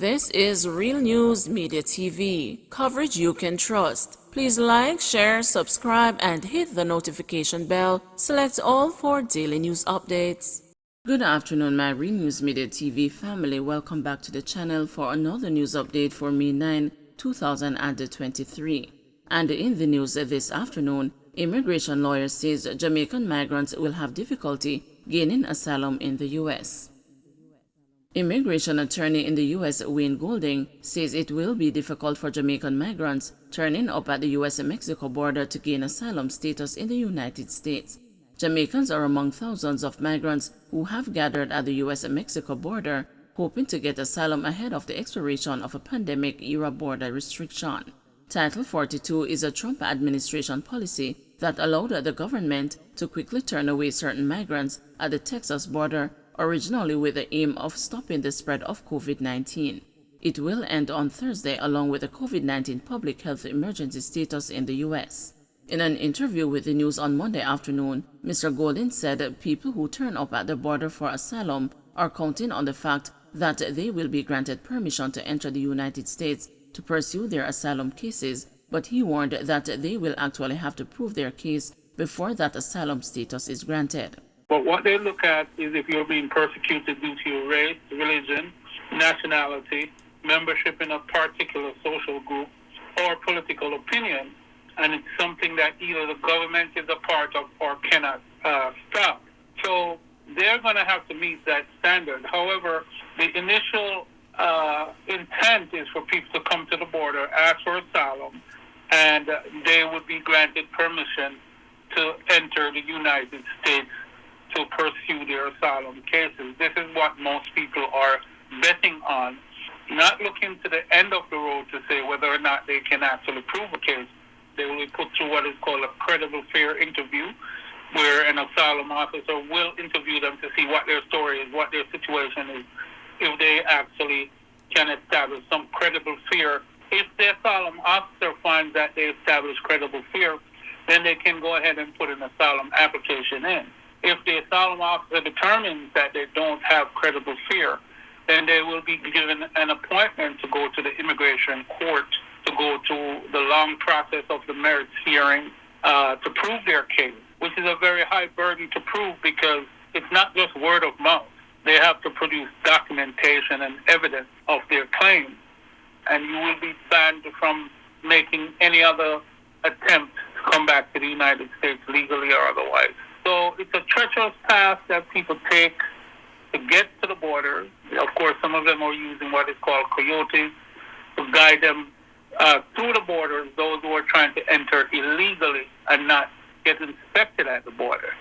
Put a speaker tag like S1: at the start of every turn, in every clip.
S1: This is Real News Media TV, coverage you can trust. Please like, share, subscribe, and hit the notification bell. Select all for daily news updates. Good afternoon, my Real News Media TV family. Welcome back to the channel for another news update for May 9, 2023. And in the news this afternoon, immigration lawyer says Jamaican migrants will have difficulty gaining asylum in the U.S. Immigration attorney in the U.S. Wayne Golding says it will be difficult for Jamaican migrants turning up at the U.S.-Mexico border to gain asylum status in the United States. Jamaicans are among thousands of migrants who have gathered at the U.S.-Mexico border, hoping to get asylum ahead of the expiration of a pandemic-era border restriction. Title 42 is a Trump administration policy that allowed the government to quickly turn away certain migrants at the Texas border, originally with the aim of stopping the spread of COVID-19. It will end on Thursday along with the COVID-19 public health emergency status in the U.S. In an interview with the news on Monday afternoon, Mr. Golding said people who turn up at the border for asylum are counting on the fact that they will be granted permission to enter the United States to pursue their asylum cases, but he warned that they will actually have to prove their case before that asylum status is granted.
S2: But what they look at is if you're being persecuted due to your race, religion, nationality, membership in a particular social group, or political opinion, and it's something that either the government is a part of or cannot stop. So they're going to have to meet that standard. However, the initial intent is for people to come to the border, ask for asylum, and they would be granted permission to enter the United States to pursue their asylum cases. This is what most people are betting on, not looking to the end of the road to say whether or not they can actually prove a case. They will be put through what is called a credible fear interview, where an asylum officer will interview them to see what their story is, what their situation is, if they actually can establish some credible fear. If the asylum officer finds that they establish credible fear, then they can go ahead and put an asylum application in. If the asylum officer determines that they don't have credible fear, then they will be given an appointment to go to the immigration court, to go to the long process of the merits hearing to prove their case, which is a very high burden to prove because it's not just word of mouth. They have to produce documentation and evidence of their claim, and you will be banned from making any other attempt to come back to the United States legally or otherwise. So it's a treacherous path that people take to get to the border. Of course, some of them are using what is called coyotes to guide them through the borders, those who are trying to enter illegally and not get inspected at the border.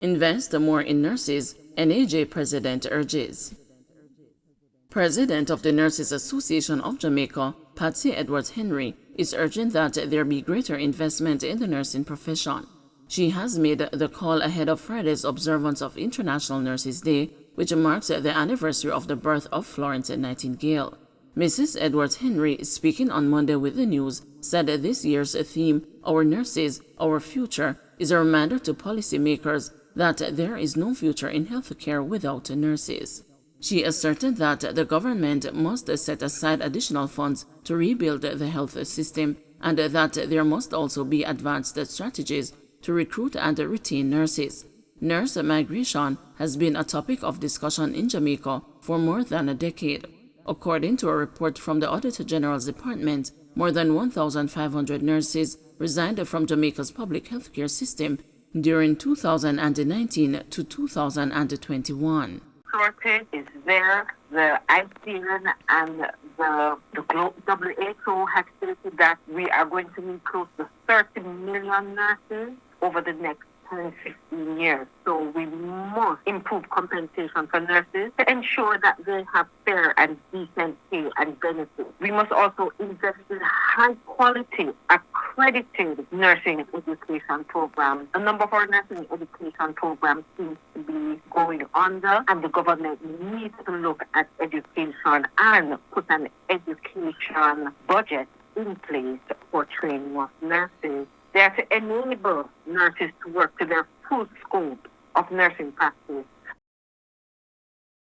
S1: Invest more in nurses, NAJ president urges. President of the Nurses Association of Jamaica, Patsy Edwards-Henry, is urging that there be greater investment in the nursing profession. She has made the call ahead of Friday's observance of International Nurses Day, which marks the anniversary of the birth of Florence Nightingale. Mrs. Edwards-Henry, speaking on Monday with the news, said this year's theme, Our Nurses, Our Future, is a reminder to policymakers that there is no future in healthcare without nurses. She asserted that the government must set aside additional funds to rebuild the health system and that there must also be advanced strategies to recruit and retain nurses. Nurse migration has been a topic of discussion in Jamaica for more than a decade. According to a report from the Auditor General's Department, more than 1,500 nurses resigned from Jamaica's public healthcare system during 2019 to 2021.
S3: Shortage is there. The ICN and the WHO have stated that we are going to need close to 30 million nurses over the next 10, 15 years. So we must improve compensation for nurses to ensure that they have fair and decent pay and benefits. We must also invest in high quality, accredited nursing education programs. A number of our nursing education programs seems to be going under, and the government needs to look at education and put an education budget in place for training of nurses. They are to enable nurses to work to their full scope of nursing practice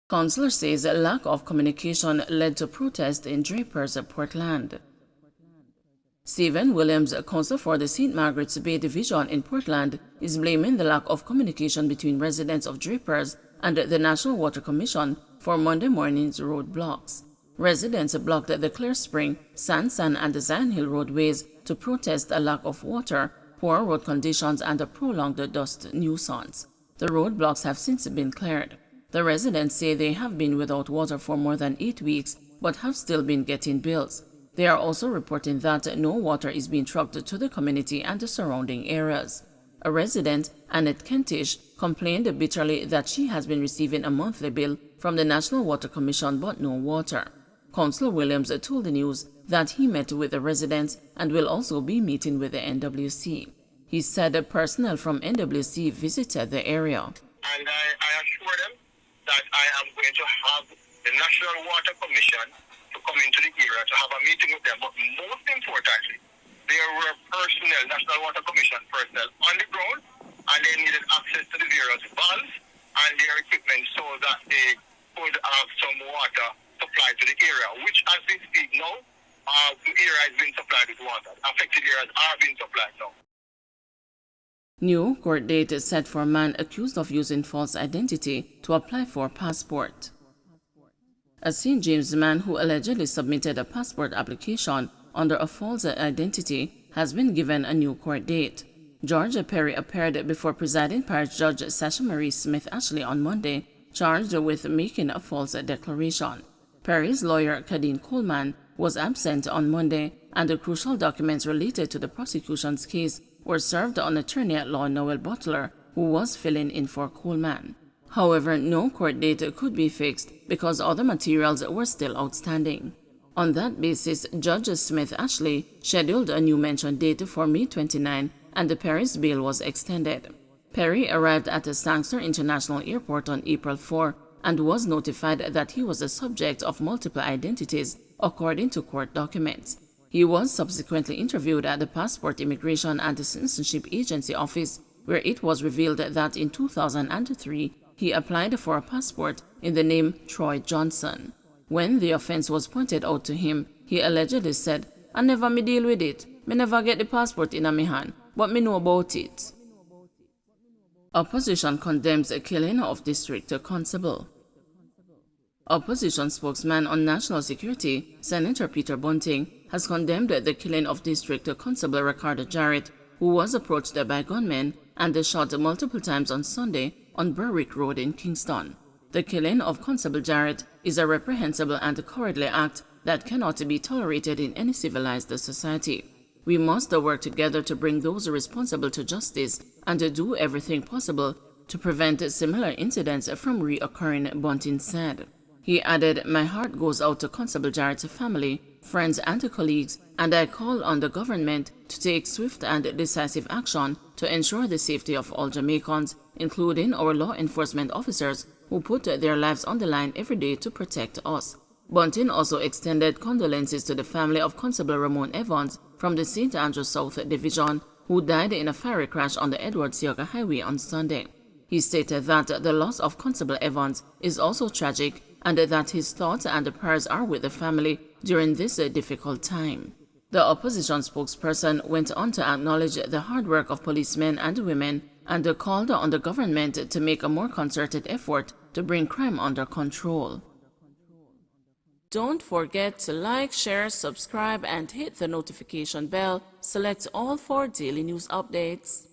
S1: Councillor says a lack of communication led to protest in Drapers, Portland. Stephen Williams, councillor for the St. Margaret's Bay Division in Portland, is blaming the lack of communication between residents of Drapers and the National Water Commission for Monday morning's roadblocks. Residents blocked the Clear Spring, Sansan, and the Zion Hill roadways to protest a lack of water, poor road conditions, and a prolonged dust nuisance. The roadblocks have since been cleared. The residents say they have been without water for more than 8 weeks but have still been getting bills. They are also reporting that no water is being trucked to the community and the surrounding areas. A resident, Annette Kentish, complained bitterly that she has been receiving a monthly bill from the National Water Commission but no water. Councillor Williams told the news that he met with the residents and will also be meeting with the NWC. He said personnel from NWC visited the area.
S4: And I assure them that I am going to have the National Water Commission to come into the area to have a meeting with them. But most importantly, there were personnel, National Water Commission personnel on the ground, and they needed access to the various valves and their equipment so that they could have some water supplied to the area, which as we speak now, the area is being supplied with water. Affected areas are being supplied now.
S1: New court date is set for man accused of using false identity to apply for a passport. A St. James man who allegedly submitted a passport application under a false identity has been given a new court date. George Perry appeared before presiding parish judge Sasha Marie Smith Ashley on Monday, charged with making a false declaration. Perry's lawyer, Kadeen Coleman, was absent on Monday, and the crucial documents related to the prosecution's case were served on attorney-at-law Noel Butler, who was filling in for Coleman. However, no court date could be fixed because other materials were still outstanding. On that basis, Judge Smith Ashley scheduled a new mention date for May 29, and the Perry's bail was extended. Perry arrived at the Sangster International Airport on April 4 and was notified that he was the subject of multiple identities, according to court documents. He was subsequently interviewed at the Passport Immigration and Citizenship Agency office, where it was revealed that in 2003 he applied for a passport in the name Troy Johnson. When the offense was pointed out to him, he allegedly said, "I never me deal with it. Me never get the passport in a me hand, but me know about it." Opposition condemns a killing of district constable. Opposition spokesman on national security, Senator Peter Bunting, has condemned the killing of District Constable Ricardo Jarrett, who was approached by gunmen and shot multiple times on Sunday on Berwick Road in Kingston. The killing of Constable Jarrett is a reprehensible and cowardly act that cannot be tolerated in any civilized society. We must work together to bring those responsible to justice and do everything possible to prevent similar incidents from reoccurring, Bunting said. He added, "My heart goes out to Constable Jarrett's family, friends and colleagues, and I call on the government to take swift and decisive action to ensure the safety of all Jamaicans, including our law enforcement officers who put their lives on the line every day to protect us." Bunting also extended condolences to the family of Constable Ramon Evans from the St. Andrew South Division, who died in a fiery crash on the Edward Seaga Highway on Sunday. He stated that the loss of Constable Evans is also tragic and that his thoughts and prayers are with the family during this difficult time. The opposition spokesperson went on to acknowledge the hard work of policemen and women and called on the government to make a more concerted effort to bring crime under control. Don't forget to like, share, subscribe, and hit the notification bell. Select all for daily news updates.